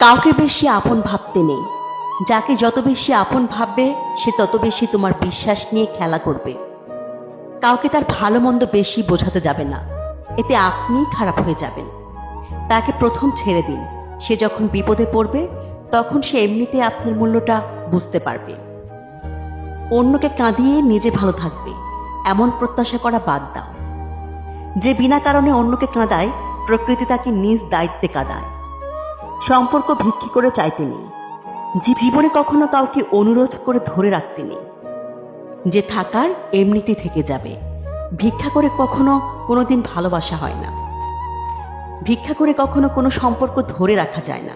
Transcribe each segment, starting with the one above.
কাউকে বেশি আপন ভাবতে নেই। যাকে যত বেশি আপন ভাববে সে তত বেশি তোমার বিশ্বাস নিয়ে খেলা করবে। কাউকে তার ভালো মন্দ বেশি বোঝাতে যাবে না, এতে আপনিই খারাপ হয়ে যাবেন। তাকে প্রথম ছেড়ে দিন, সে যখন বিপদে পড়বে তখন সে এমনিতে আপনার মূল্যটা বুঝতে পারবে। অন্যকে কাঁদিয়ে নিজে ভালো থাকবে এমন প্রত্যাশা করা বাদ দাও। যে বিনা কারণে অন্যকে কাঁদায় প্রকৃতি তাকে নিজ দায়িত্বে কাঁদায়। সম্পর্ক ভিক্ষি করে চাইতে নেই, জীবনে কখনো কাউকে অনুরোধ করে ধরে রাখতে নেই। যে থাকার এমনিতেই থেকে যাবে। ভিক্ষা করে কখনো কোনোদিন ভালোবাসা হয় না। ভিক্ষা করে কখনো কোনো সম্পর্ক ধরে রাখা যায় না,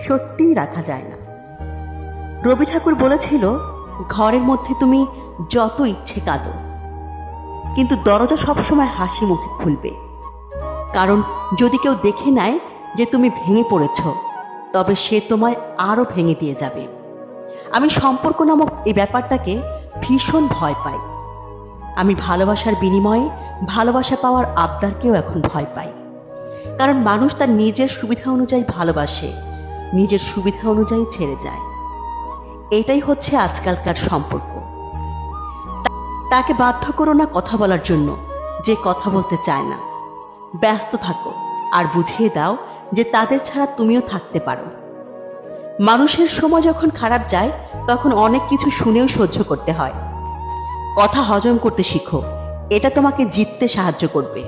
সত্যিই রাখা যায় না। রবি ঠাকুর বলেছিল, ঘরের মধ্যে তুমি যত ইচ্ছে কাঁদো, কিন্তু দরজা সবসময় হাসি মুখে খুলবে। কারণ যদি কেউ দেখে নেয় যে তুমি ভেঙে পড়েছ, তবে সে তোমায় আরো ভেঙে দিয়ে যাবে। আমি সম্পর্ক নামক এই ব্যাপারটাকে ভীষণ ভয় পাই। আমি ভালোবাসার বিনিময়ে ভালোবাসা পাওয়ার আবদারকেও এখন ভয় পাই। কারণ মানুষ তার নিজের সুবিধা অনুযায়ী ভালোবাসে, নিজের সুবিধা অনুযায়ী ছেড়ে যায়। এটাই হচ্ছে আজকালকার সম্পর্ক। তাকে বাধ্য করো না কথা বলার জন্য যে কথা বলতে চায় না। ব্যস্ত থাকো আর বুঝিয়ে দাও যে তাদের ছাড়া তুমিও থাকতে পারো। মানুষের সময় যখন খারাপ যায় তখন অনেক কিছু শুনেও সহ্য করতে হয়। কথা হজম করতে শিখো, এটা তোমাকে জিততে সাহায্য করবে।